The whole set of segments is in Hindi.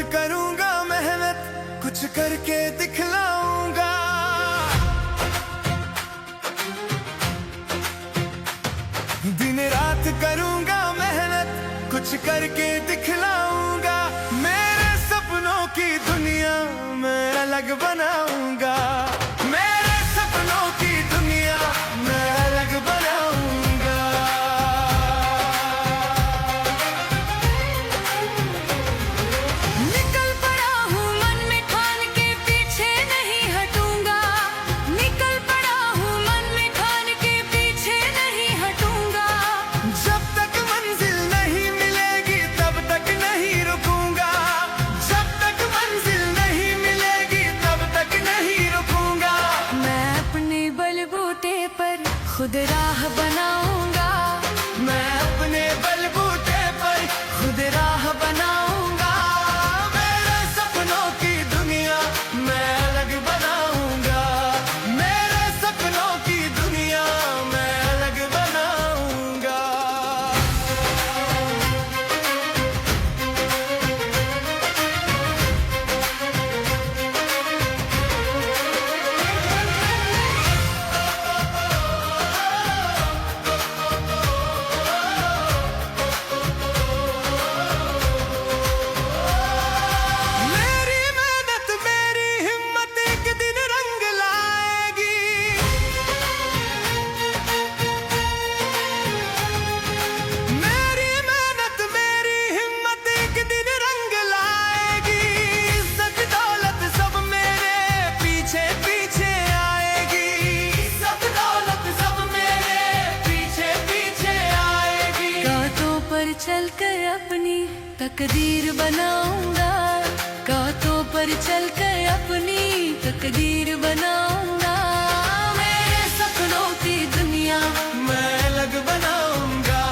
करूंगा मेहनत, कुछ करके दिखलाऊंगा। दिन रात करूंगा मेहनत, कुछ करके दिखलाऊंगा। मेरे सपनों की दुनिया मैं अलग बनाऊंगा। मेरे सपनों की दुनिया मैं अलग बनाऊंगा। निकल पड़ा हूँ मन में ठान के, पीछे नहीं हटूंगा। निकल पड़ा हूँ मन में ठान के, पीछे नहीं हटूंगा। जब तक मंजिल नहीं मिलेगी तब तक नहीं रुकूंगा। जब तक मंजिल नहीं मिलेगी तब तक नहीं रुकूंगा। मैं अपने बलबूते पर खुद राह बनाऊंगा। मैं अपने बलबूते पर खुद राह बनाऊंगा। मेरे सपनों की दुनिया मैं अलग बनाऊंगा। मेरे सपनों की दुनिया मैं अलग बनाऊंगा। मेरी मेहनत मेरी हिम्मत एक दिन रंग लाएगी। मेरी मेहनत मेरी हिम्मत एक दिन रंग लाएगी। इज्जत दौलत सब मेरे पीछे पीछे आएगी। इज्जत दौलत सब मेरे पीछे पीछे आएगी। कांटों पर चलकर अपनी तकदीर बनाऊंगा। कांटों पर चलकर अपनी तकदीर बनाऊंगा। मेरे सपनों की दुनिया मैं अलग बनाऊंगा।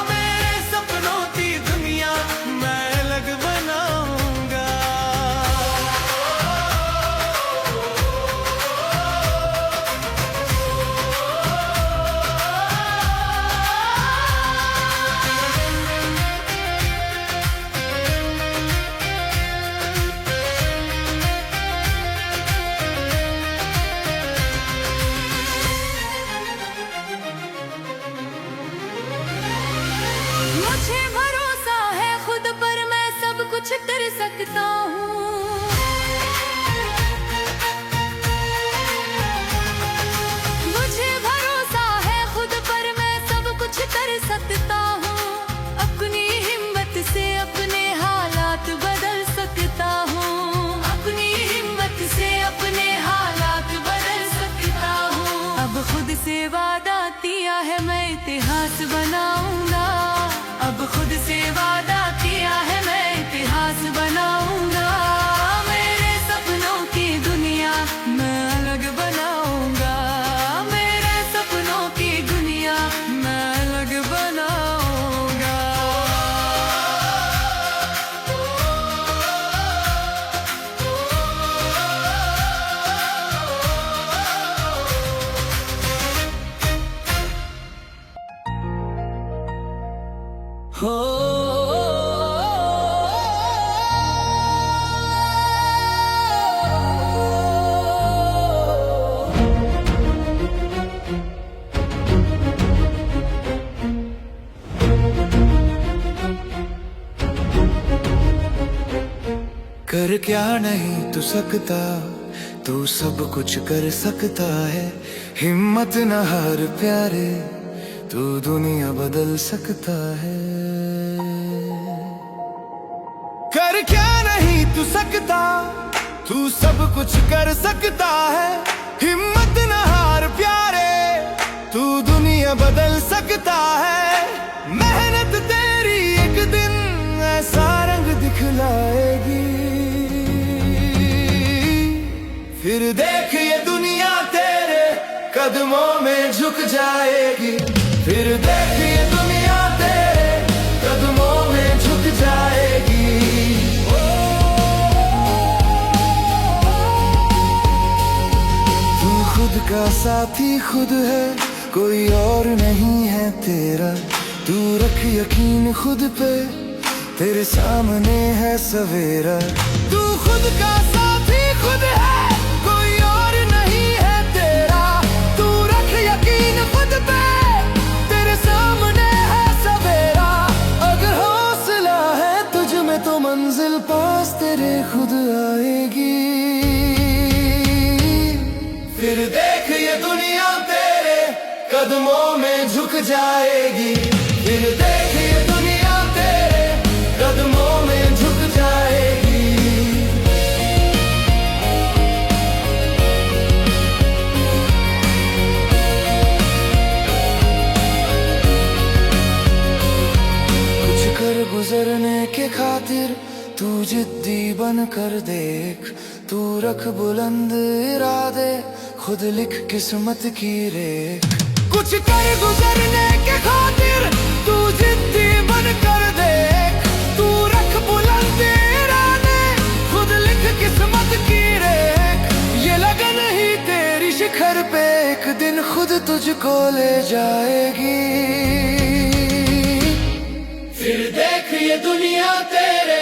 मेरे सपनों की दुनिया मैं अलग बनाऊंगा। मुझे भरोसा है खुद पर, मैं सब कुछ कर सकता हूँ। मुझे भरोसा है खुद पर, मैं सब कुछ कर सकता हूँ। अपनी हिम्मत से अपने हालात बदल सकता हूँ। अपनी हिम्मत से अपने हालात बदल सकता हूँ। अब खुद से वादा किया है मैं इतिहास बनाऊंगा। अब खुद से वादा किया है मैं इतिहास बनाऊंगा। मेरे सपनों की दुनिया मैं अलग बनाऊंगा। मेरे सपनों की दुनिया मैं अलग बनाऊंगा। हो कर क्या नहीं तू सकता, तू सब कुछ कर सकता है। हिम्मत न हार प्यारे, तू दुनिया बदल सकता है। कर क्या नहीं तू सकता, तू सब कुछ कर सकता है। हिम्मत न हार प्यारे, तू दुनिया बदल सकता है। मेहनत तेरी एक दिन ऐसा रंग दिखलाएगी, फिर देख ये दुनिया तेरे कदमों में झुक जाएगी। फिर देख ये दुनिया तेरे कदमों में झुक जाएगी। तू खुद का साथी खुद है, कोई और नहीं है तेरा। तू रख यकीन खुद पे, तेरे सामने है सवेरा। तू खुद का साथी खुद है, कोई और नहीं है तेरा। तू रख यकीन खुद पे, तेरे सामने है सवेरा। अगर हौसला है तुझ में तो मंजिल पास तेरे खुद आएगी। फिर देख ये दुनिया तेरे कदमों में झुक जाएगी। फिर देख ये दुनिया तेरे कदमों में झुक जाएगी। कुछ कर गुजरने के खातिर तू जिद्दी बन कर देख। तू रख बुलंद इरादे, खुद लिख किस्मत की रेख। कुछ कर गुजरने के खातिर तू जिद्दी बन कर देख। तू रख बुलंद इरादे, खुद लिख किस्मत की रेख। ये लगन ही तेरी शिखर पे एक दिन खुद तुझको ले जाएगी। फिर देख ये दुनिया तेरे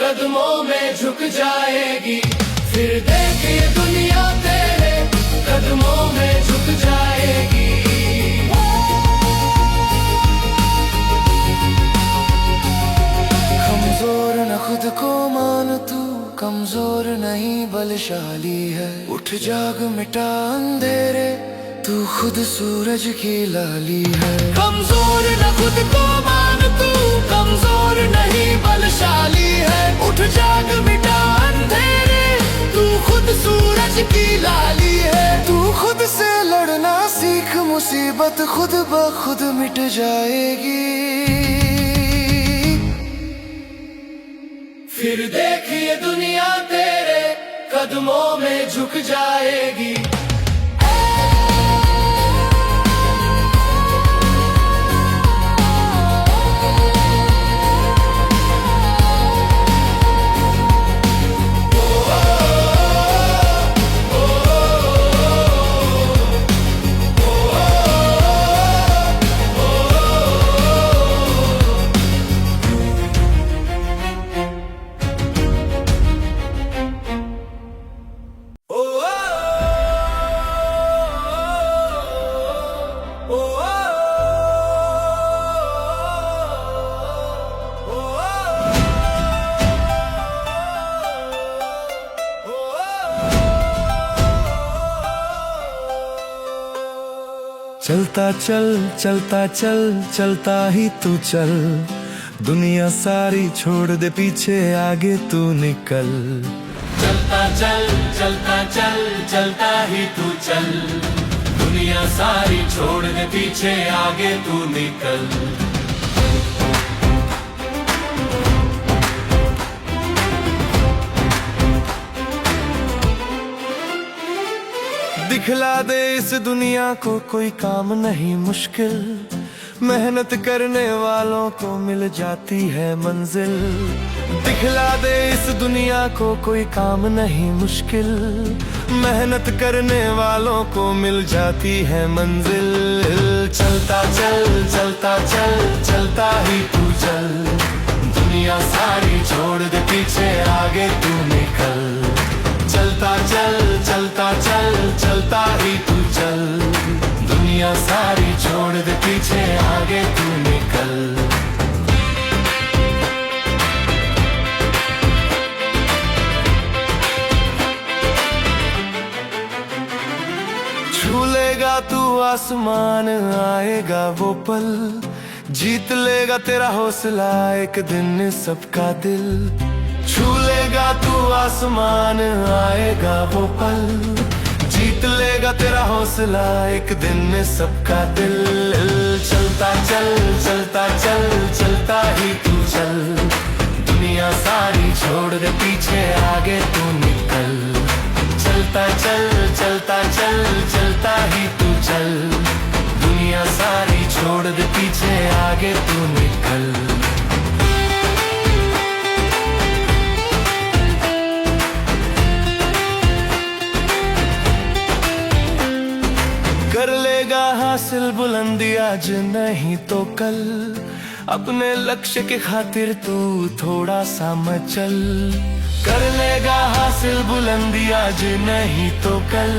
कदमों में झुक जाएगी। फिर देख ये दुनिया तेरे कदमों में झुक जाएगी। कमजोर न खुद को मान तू, कमजोर नहीं बलशाली है। उठ जाग मिटा अंधेरे, तू खुद सूरज की लाली है। कमजोर न खुद को मान तू, कमजोर नहीं बलशाली है। उठ जाग मिटा अंधेरे, तू खुद सूरज की लाली है। तू खुद से लड़ना सीख, मुसीबत खुद ब खुद मिट जाएगी। फिर देख ये दुनिया तेरे कदमों में झुक जाएगी। चलता चल चलता चल चलता ही तू चल। दुनिया सारी छोड़ दे पीछे, आगे तू निकल। चलता चल चलता चल चलता ही तू चल। दुनिया सारी छोड़ दे पीछे, आगे तू निकल। दिखला दे इस दुनिया को कोई काम नहीं मुश्किल। मेहनत करने वालों को मिल जाती है मंजिल। दिखला दे इस दुनिया को कोई काम नहीं मुश्किल। मेहनत करने वालों को मिल जाती है मंजिल। चलता चल चलता चल चलता ही तू चल। दुनिया सारी छोड़ दे पीछे, आगे तू निकल। चलता चल चलता चल चलता ही तू चल। दुनिया सारी छोड़ दे पीछे, आगे तू निकल। छू लेगा तू आसमान, आएगा वो पल। जीत लेगा तेरा हौसला एक दिन सबका दिल। छू लेगा तू आसमान, आएगा वो पल। जीत लेगा तेरा हौसला एक दिन में सबका दिल। चलता चल चलता चल चलता ही तू चल। दुनिया सारी छोड़ दे पीछे, आगे तू निकल। चलता चल चलता चल चलता ही तू चल। दुनिया सारी छोड़ दे पीछे, आगे तू निकल। कर लेगा हासिल बुलंदियां आज नहीं तो कल, अपने लक्ष्य के खातिर तू थोड़ा सा मचल। कर लेगा हासिल बुलंदी आज नहीं तो कल,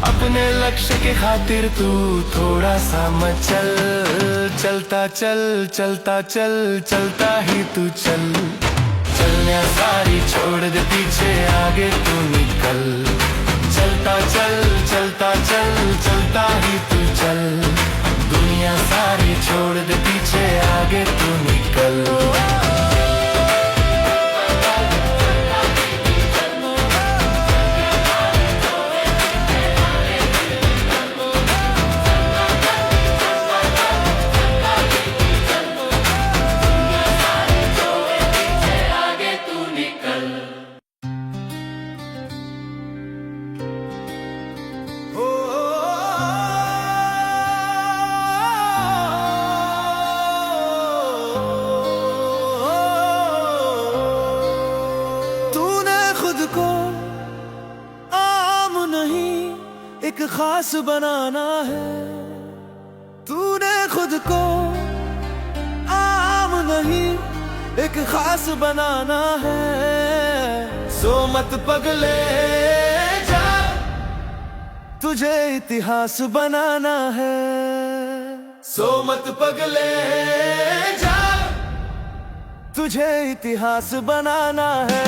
अपने लक्ष्य के खातिर तू थोड़ा सा मचल। चलता चल चलता चल चलता ही तू चल, चलने सारी छोड़ दे पीछे आगे तू निकल। चलता चल चलता चल चलता ही तू चल, दुनिया सारी छोड़ दे पीछे आगे तू निकल। एक खास बनाना है, तूने खुद को आम नहीं एक खास बनाना है। सो मत पगले जा, तुझे इतिहास बनाना है। सो मत पगले जा, तुझे इतिहास बनाना है।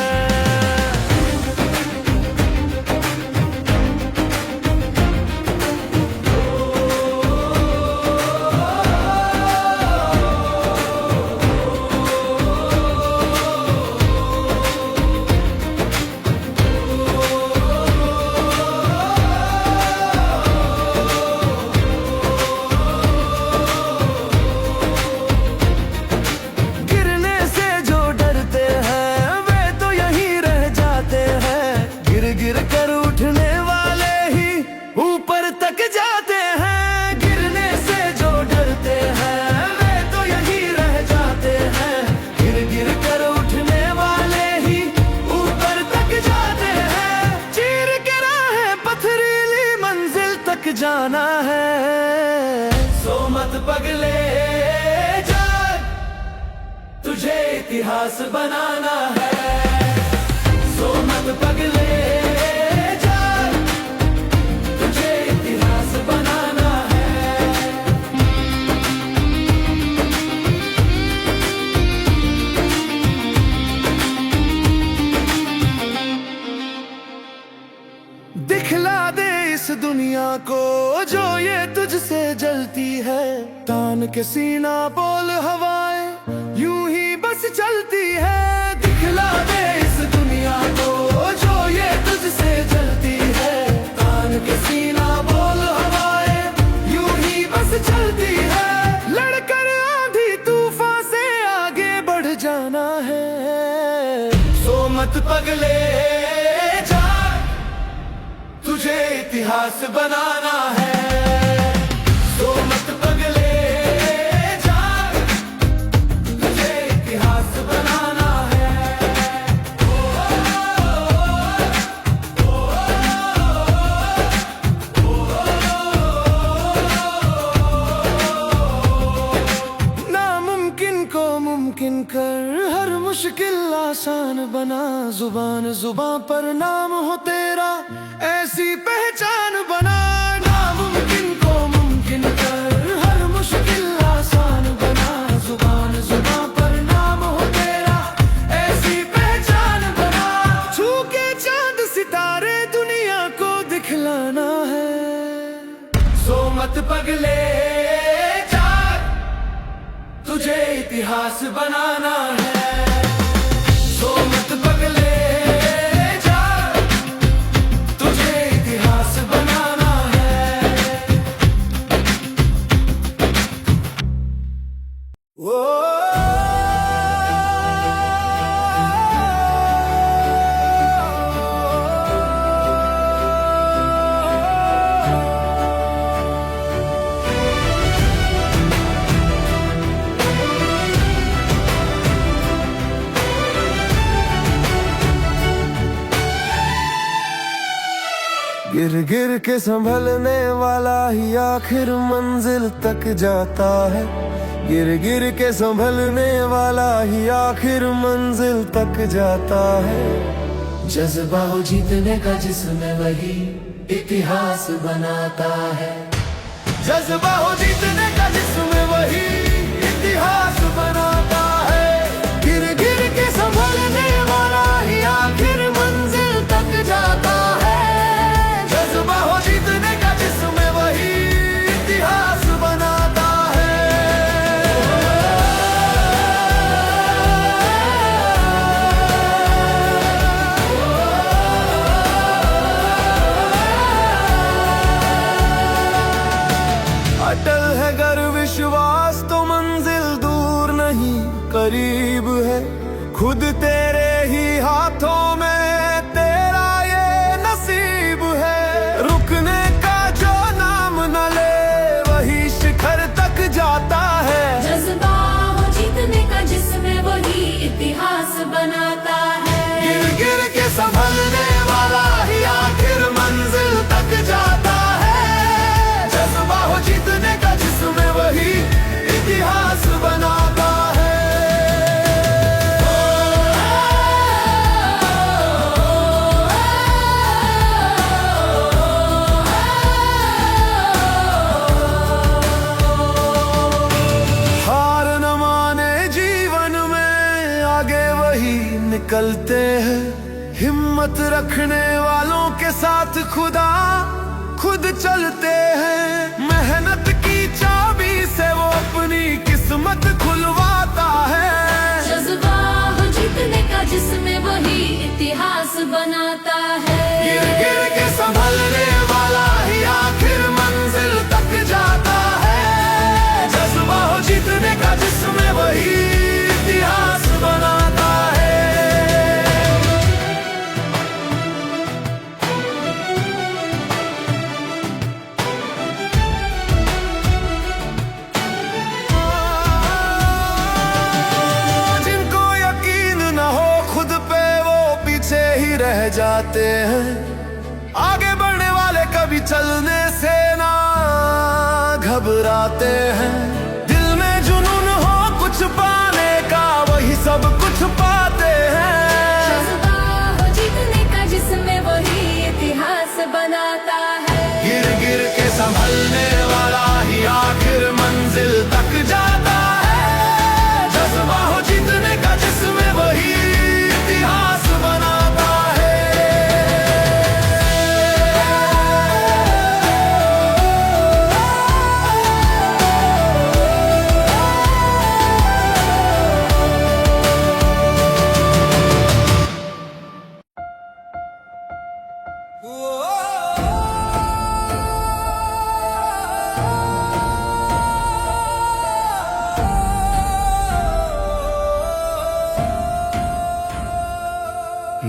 गिर कर उठने वाले ही ऊपर तक जाते हैं, गिरने से जो डरते हैं वे तो यहीं रह जाते हैं। गिर गिर कर उठने वाले ही ऊपर तक जाते हैं, चीर के राहें पथरीली मंजिल तक जाना है। सो मत पगले जा, तुझे इतिहास बनाना है। सो मत पगले दिखला दे इस दुनिया को जो ये तुझसे जलती है। तान के सीना बोल हवाएं यूं ही बस चलती है। दिखला दे इस दुनिया को जो ये तुझसे जलती है। तान के सीना बोल हवाएं यूं ही बस चलती है। लड़कर आंधी तूफान से आगे बढ़ जाना है। सो मत पगले जा, तुझे इतिहास बनाना है। सो मत पगले जा, तुझे इतिहास बनाना है। नामुमकिन को मुमकिन कर, हर मुश्किल आसान बना। जुबान जुबान पर नाम हो तेरा, ऐसी पहचान बना। नामुमकिन को मुमकिन कर, हर मुश्किल आसान बना। जुबान जुबान पर नाम हो तेरा, ऐसी पहचान बना। छू के चांद सितारे दुनिया को दिखलाना है। सो मत पगले जा, तुझे इतिहास बनाना है। सो मत पगले जा, तुझे इतिहास बनाना है। ओ गिर गिर के संभलने वाला ही आखिर मंजिल तक जाता है। गिर गिर के संभलने वाला ही आखिर मंजिल तक जाता है। जज्बा हो जीतने का जिसमें वही इतिहास बनाता है। जज्बा हो जीतने का जिसमें वही इतिहास बनाता है। गिर गिर के संभलने वाला ही आखिर मंजिल तक जाता है। जज्बा हो जीतने का जिसमें वही इतिहास बनाता है। अटल है गर विश्वास तो मंजिल दूर नहीं करीब है। खुद तेरे ही हाथों में तेरा ये नसीब है। रुकने का जो नाम न ले वही शिखर तक जाता है। जज्बा हो जीतने का जिसमें वही इतिहास बनाता है। गिर गिर के संभलने वाला ही आखिर मंजिल तक जाता है। जज्बा हो जीतने का जिसमें वही इतिहास बनाता है। हार न माने जीवन में आगे वही निकलते हैं। हिम्मत रखने वालों के साथ खुदा खुद चलते हैं। मेहनत की चाबी से वो अपनी किस्मत खुलवाता है। जज्बा हो जीतने का जिसमें वही इतिहास बनाता है। गिर गिर के संभलने वाला ही आखिर मंजिल तक जाता है। जज्बा हो जीतने का जिसमें वही इतिहास बनाता है। जिनको यकीन न हो खुद पे वो पीछे ही रह जाते हैं। आगे बढ़ने वाले कभी चलने से ना घबराते हैं। दिल में जुनून हो कुछ पाने का वही सब कुछ पाते हैं। जज्बा हो जीतने का जिसमें वही इतिहास बनाता है। गिर गिर के संभलने वाला ही आखिर मंजिल तक जाता है। जज्बा हो जीतने का जिसमें वही इतिहास बनाता है।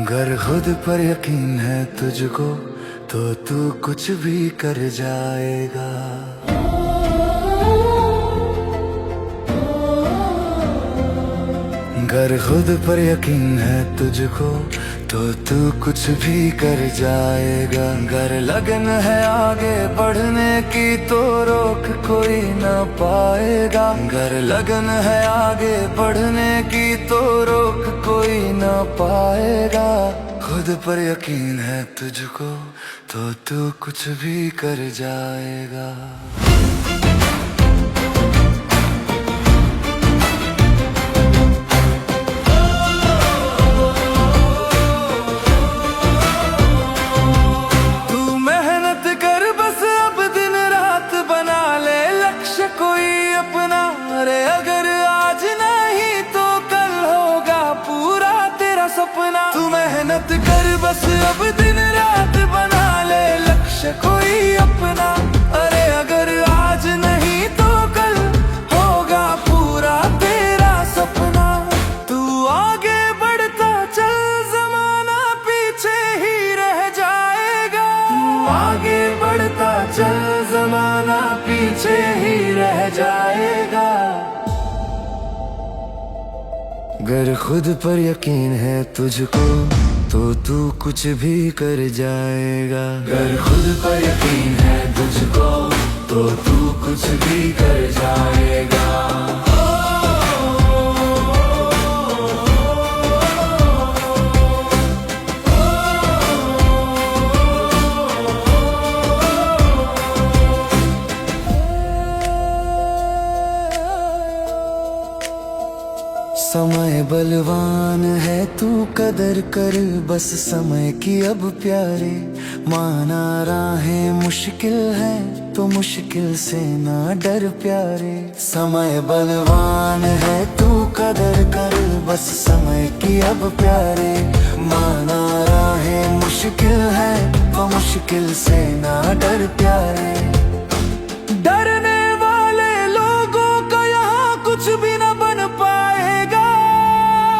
गर खुद पर यकीन है तुझको तो तू कुछ भी कर जाएगा। गर खुद पर यकीन है तुझको तो तू कुछ भी कर जाएगा। गर लगन है आगे बढ़ने की तो रोक कोई ना पाएगा। गर लगन है आगे बढ़ने की तो रोक कोई ना पाएगा। खुद पर यकीन है तुझको तो तू कुछ भी कर जाएगा। सपना तू मेहनत कर बस अब दिन रात बना ले लक्ष्य कोई अपना। अरे अगर आज नहीं तो कल होगा पूरा तेरा सपना। तू आगे बढ़ता चल जमाना पीछे ही रह जाएगा। तू आगे बढ़ता चल जमाना पीछे ही रह जाएगा। गर खुद पर यकीन है तुझको तो तू कुछ भी कर जाएगा। अगर खुद पर यकीन है तुझको तो तू कुछ भी कर जाएगा। समय बलवान है तू कदर कर बस समय की अब प्यारे। माना राहें मुश्किल है तो मुश्किल से ना डर प्यारे। समय बलवान है तू कदर कर बस समय की अब प्यारे। माना राहें मुश्किल है तो मुश्किल से ना डर प्यारे। डरने वाले लोगों का यहाँ कुछ भी न बन पाएगा।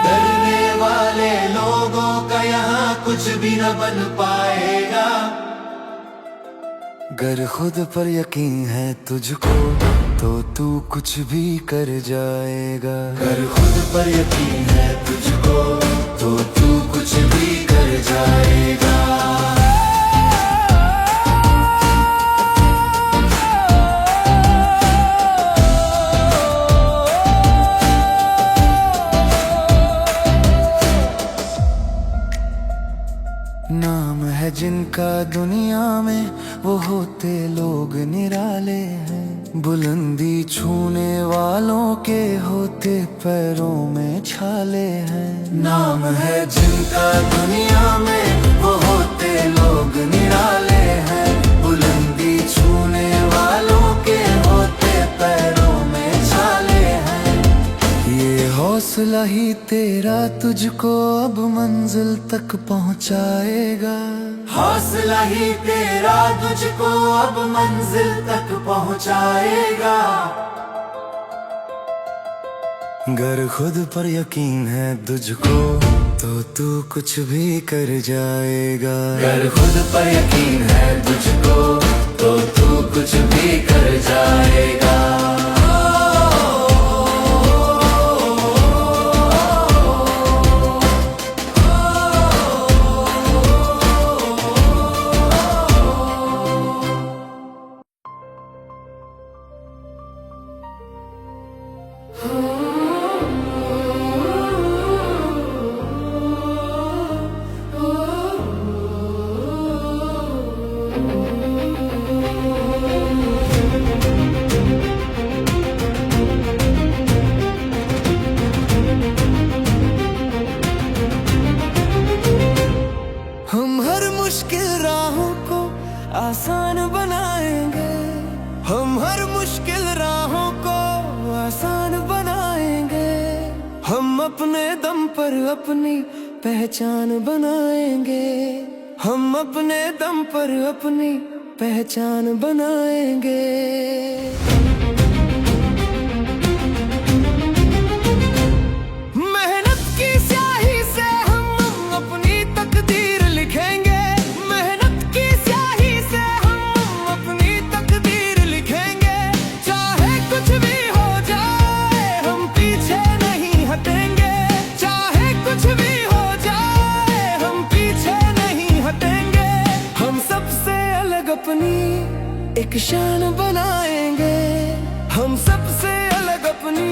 डरने वाले लोगों का यहाँ कुछ भी न बन पाएगा। अगर खुद पर यकीन है तुझको तो तू कुछ भी कर जाएगा। अगर खुद पर यकीन है तुझको तो तू कुछ भी कर जाएगा। नाम है जिनका दुनिया में वो होते लोग निराले हैं। बुलंदी छूने वालों के होते पैरों में छाले हैं। नाम है जिनका दुनिया में वो होते लोग निराले हैं। बुलंदी छूने वालों के होते पैरों में छाले हैं। ये हौसला ही तेरा तुझको अब मंजिल तक पहुंचाएगा। हौसला ही तेरा तुझको अब मंजिल तक पहुंचाएगा। अगर खुद पर यकीन है तुझको तो तू कुछ भी कर जाएगा। अगर खुद पर यकीन है तुझको तो तू कुछ भी कर जाएगा। हम हर मुश्किल राहों को आसान बनाएंगे। हम हर मुश्किल राहों को आसान बनाएंगे। हम अपने दम पर अपनी पहचान बनाएंगे। हम अपने दम पर अपनी पहचान बनाएंगे। मेहनत की स्याही से हम अपनी तकदीर लिखेंगे। मेहनत की स्याही से हम अपनी तकदीर लिखेंगे। चाहे कुछ भी हो जाए हम पीछे नहीं हटेंगे। चाहे कुछ भी हो जाए हम पीछे नहीं हटेंगे। हम सबसे अलग अपनी एक शान बनाएंगे। हम सबसे अलग अपनी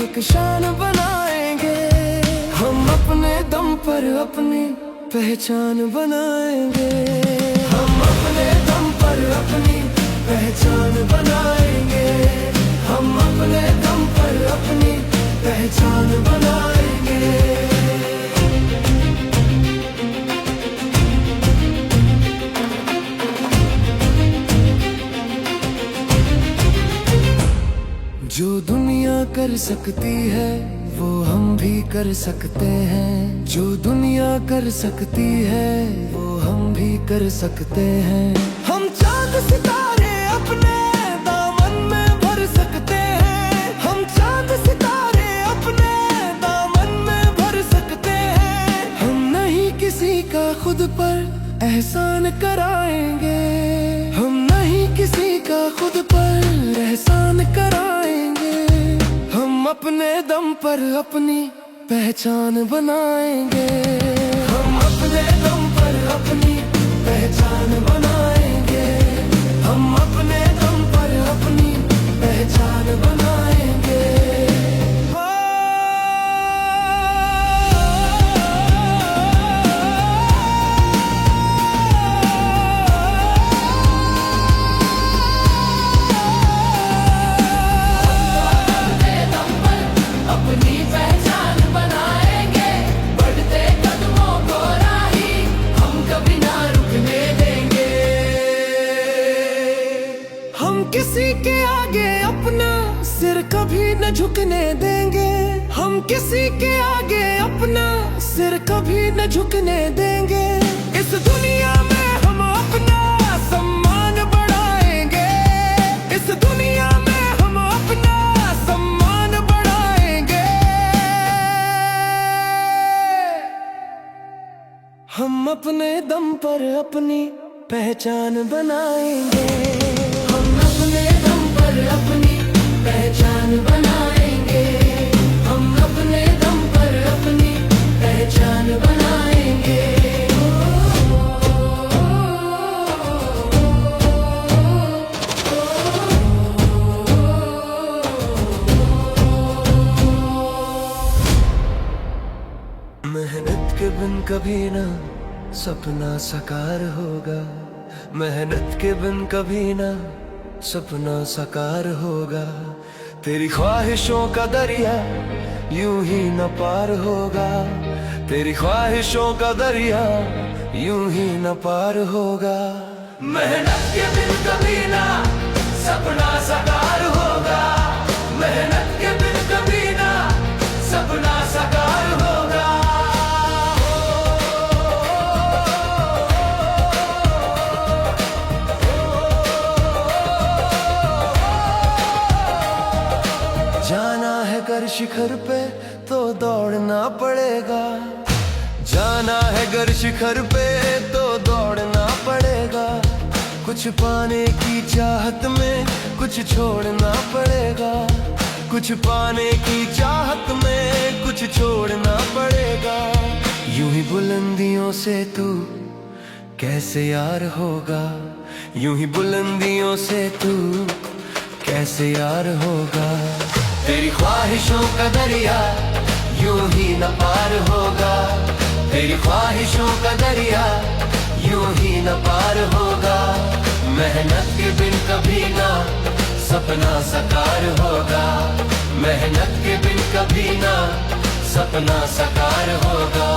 एक शान बनाएंगे। हम अपने दम पर अपनी पहचान बनाएंगे। हम अपने दम पर अपनी पहचान बनाएंगे। हम अपने दम पर अपनी पहचान बनाएंगे। जो दुनिया कर सकती है वो हम भी कर सकते हैं। जो दुनिया कर सकती है वो हम भी कर सकते हैं। हम चांद सितारे अपने दामन में भर सकते हैं। हम चांद सितारे अपने दामन में भर सकते हैं। हम नहीं किसी का खुद पर एहसान कराएंगे। हम नहीं किसी का खुद पर एहसान कराएंगे। हम अपने दम पर अपनी पहचान बनाएंगे। हम दम पर अपनी पहचान बनाएंगे, हम अपने दम पर अपनी पहचान बनाएंगे। अपनी पहचान बनाएंगे, बढ़ते कदमों को राही हम कभी ना रुकने देंगे। हम किसी के आगे अपना सिर कभी न झुकने देंगे, हम किसी के आगे अपना सिर कभी न झुकने देंगे। इस दुनिया में हम अपना सम्मान बढ़ाएंगे, इस दुनिया में हम अपना सम्मान बढ़ाएंगे। हम अपने दम पर अपनी पहचान बनाएंगे, हम अपने दम पर अपनी पहचान बनाएंगे, हम अपने दम पर अपनी पहचान बनाएंगे। मेहनत के बिन कभी ना सपना साकार होगा, मेहनत के बिन कभी ना सपना साकार होगा। तेरी ख्वाहिशों का दरिया यूं ही न पार होगा, तेरी ख्वाहिशों का दरिया यूं ही न पार होगा। मेहनत के बिन कभी ना सपना साकार होगा, मेहनत के बिन कभी ना सपना साकार होगा। जाना है अगर शिखर पे तो दौड़ना पड़ेगा, जाना है अगर शिखर पे तो दौड़ना पड़ेगा। कुछ पाने की चाहत में कुछ छोड़ना पड़ेगा, कुछ पाने की चाहत में कुछ छोड़ना पड़ेगा। यूं ही बुलंदियों से तू कैसे यार होगा, यूं ही बुलंदियों से तू कैसे यार होगा। तेरी ख्वाहिशों का दरिया यूं ही न पार होगा, तेरी ख्वाहिशों का दरिया यूं ही न पार होगा। मेहनत के बिन कभी ना सपना साकार होगा, मेहनत के बिन कभी ना सपना साकार होगा।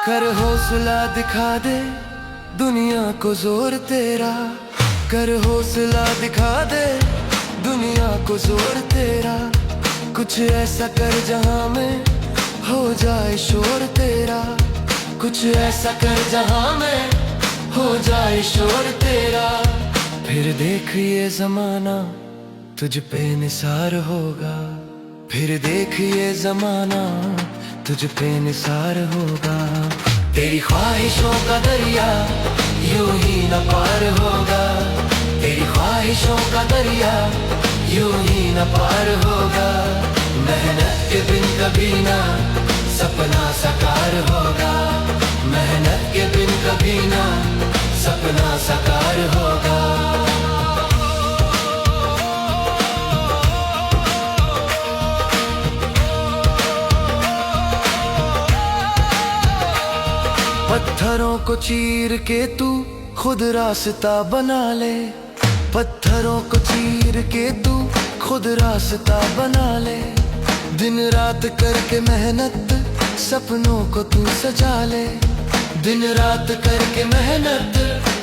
कर हौसला दिखा दे दुनिया को जोर तेरा, कर हौसला दिखा दे दुनिया को जोर तेरा। कुछ ऐसा कर जहां में हो जाए शोर तेरा, कुछ ऐसा कर जहां में हो जाए शोर तेरा। फिर देख ये जमाना तुझ पे निसार होगा, फिर देख ये जमाना तुझ पे निसार होगा। तेरी ख्वाहिशों का दरिया यूं ही न पार होगा, तेरी ख्वाहिशों का दरिया यूं ही न पार होगा। मेहनत के बिन कभी ना सपना साकार होगा, मेहनत के बिन कभी ना सपना साकार होगा। पत्थरों को चीर के तू खुद रास्ता बना ले, पत्थरों को चीर के तू खुद रास्ता बना ले। दिन रात करके मेहनत सपनों को तू सजा ले, दिन रात करके मेहनत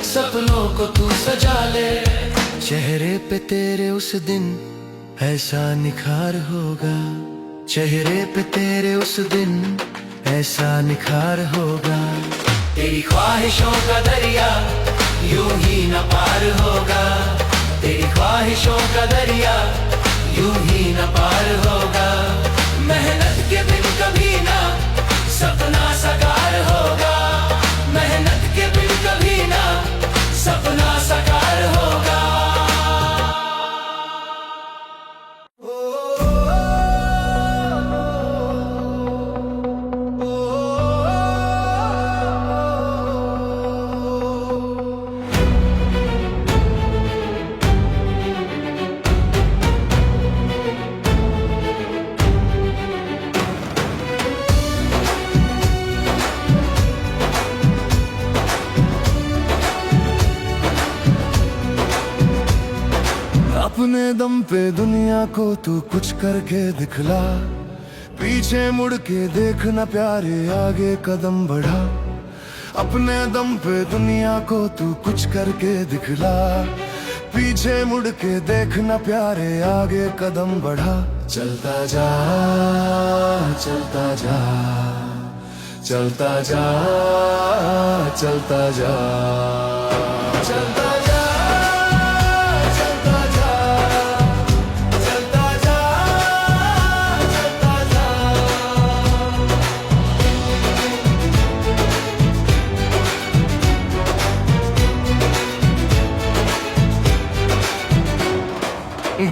सपनों को तू सजा ले। चेहरे पे तेरे उस दिन ऐसा निखार होगा, चेहरे पे तेरे उस दिन ऐसा निखार होगा। तेरी ख्वाहिशों का दरिया यूं ही न पार होगा, तेरी ख्वाहिशों का दरिया यूं ही न पार होगा। मेहनत के बिन कभी ना सपना साकार होगा, मेहनत के बिन कभी ना सपना साकार होगा। दम पे दुनिया को तू कुछ करके दिखला, पीछे मुड़ के देखना प्यारे, आगे कदम बढ़ा। अपने दम पे दुनिया को तू कुछ करके दिखला, पीछे मुड़ के देखना प्यारे, आगे कदम बढ़ा। चलता जा चलता जा चलता जा चलता जा चलता जा चलता जा चलता जा चलता जा।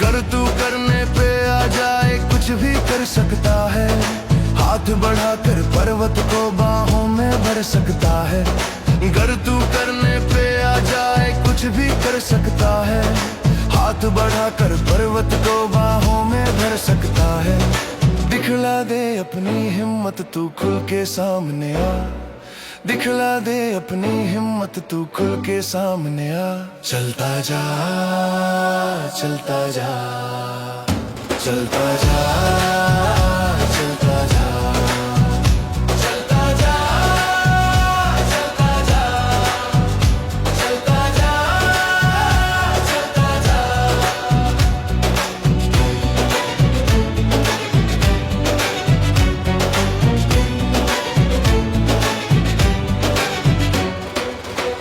गर तू करने पे आ जाए कुछ भी कर सकता है, हाथ बढ़ाकर पर्वत को बाहों में भर सकता है। गर तू करने पे आ जाए कुछ भी कर सकता है, हाथ बढ़ाकर पर्वत को बाहों में भर सकता है। दिखला दे अपनी हिम्मत तू खुल के सामने आ, दिखला दे अपनी हिम्मत तू खुल के सामने आ। चलता जा चलता जा चलता जा चलता जा चलता जा चलता जा चलता जा चलता जा।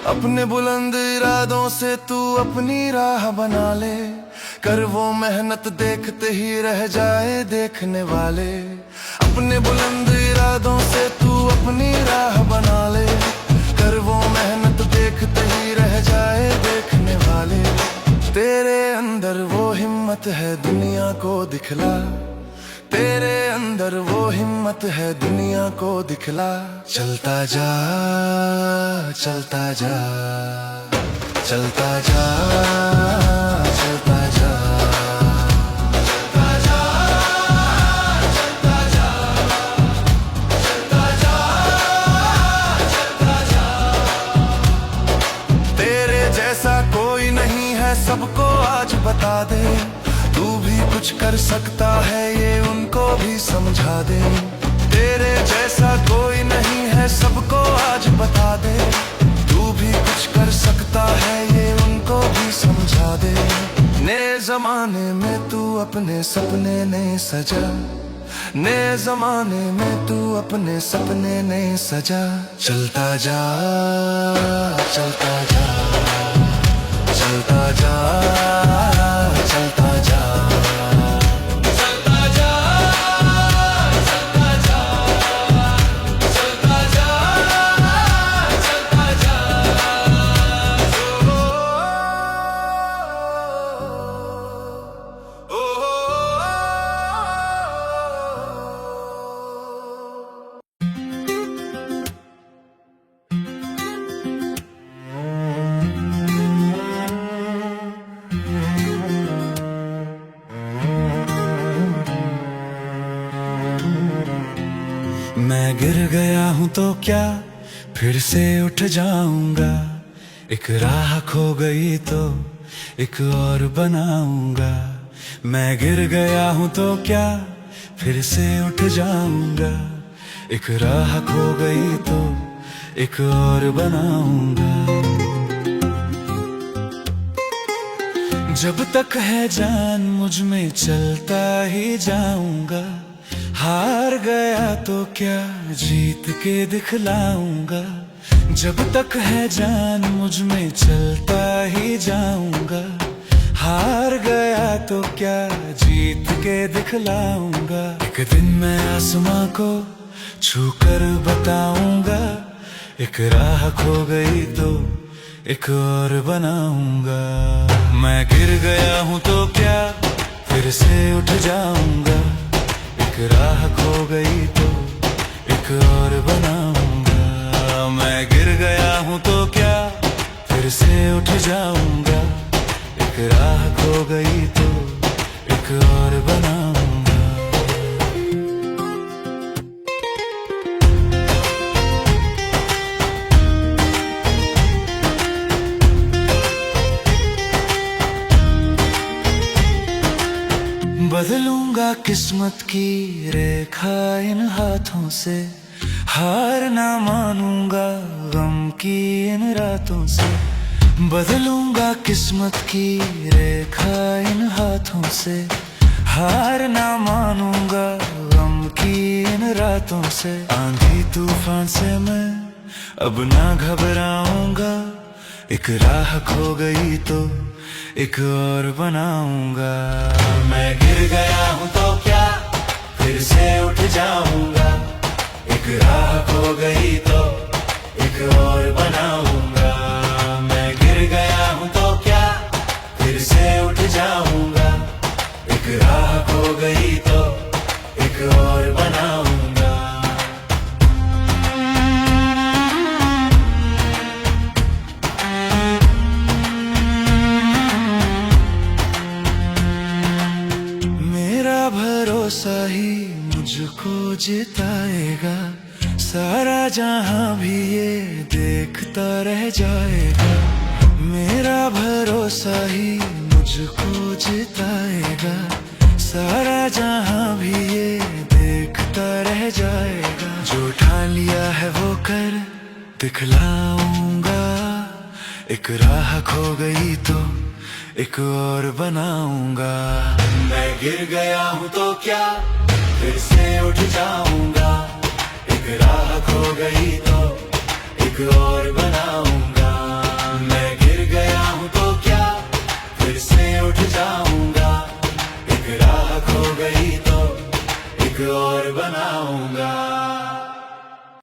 अपने बुलंद इरादों से तू अपनी राह बना ले, कर वो मेहनत देखते ही रह जाए देखने वाले। अपने बुलंद इरादों से तू अपनी राह बना ले, कर वो मेहनत देखते ही रह जाए देखने वाले। तेरे अंदर वो हिम्मत है दुनिया को दिखला, तेरे अंदर वो हिम्मत है दुनिया को दिखला। चलता जा चलता जा चलता जा चलता जा चलता जा चलता जा चलता जा चलता जा। तेरे जैसा कोई नहीं है सबको आज बता दे, तू भी कुछ कर सकता है ये उनको भी समझा दे। तेरे जैसा कोई नहीं है सबको आज बता दे, तू भी कुछ कर सकता है ये उनको भी समझा दे। नए जमाने में तू अपने सपने नहीं सजा, नए जमाने में तू अपने सपने नहीं सजा। चलता जा चलता जा चलता जा चलता जा चलता जा चलता जा चलता जा चलता जा। ओ मैं गिर गया हूँ तो क्या फिर से उठ जाऊंगा, एक राह खो गई तो एक और बनाऊंगा। मैं गिर गया हूँ तो क्या फिर से उठ जाऊंगा, एक राह खो गई तो एक और बनाऊंगा। जब तक है जान मुझ में चलता ही जाऊंगा, हार गया तो क्या जीत के दिखलाऊंगा। जब तक है जान मुझ में चलता ही जाऊंगा, हार गया तो क्या जीत के दिखलाऊंगा। एक दिन मैं आसमां को छू कर बताऊंगा, एक राह खो गई तो एक और बनाऊंगा। मैं गिर गया हूँ तो क्या फिर से उठ जाऊंगा, एक राह खो गई तो एक और बनाऊंगा। मैं गिर गया हूँ तो क्या फिर से उठ जाऊंगा, एक राह खो गई तो एक और बनाऊंगा। बदलूंगा किस्मत की रेखा इन हाथों से, हार ना मानूंगा गम की इन रातों से। बदलूंगा किस्मत की रेखा इन हाथों से, हार ना मानूंगा गम की इन रातों से। आंधी तूफान से मैं अब ना घबराऊंगा, एक राह खो गई तो एक और बनाऊंगा। मैं गिर गया हूँ तो क्या फिर से उठ जाऊंगा, एक राह खो गई तो एक और बनाऊंगा। मैं गिर गया हूँ तो क्या फिर से उठ जाऊंगा, एक राह खो गई तो एक और बनाऊंगा। भरोसा ही मुझको जिताएगा, सारा जहां भी ये देखता रह जाएगा। मेरा भरोसा ही मुझको जिताएगा, सारा जहां भी ये देखता रह जाएगा। जो ठान लिया है वो कर दिखलाऊंगा, एक राह खो गई तो एक और बनाऊंगा। मैं गिर गया हूँ तो क्या फिर से उठ जाऊंगा, एक राह खो गई तो एक और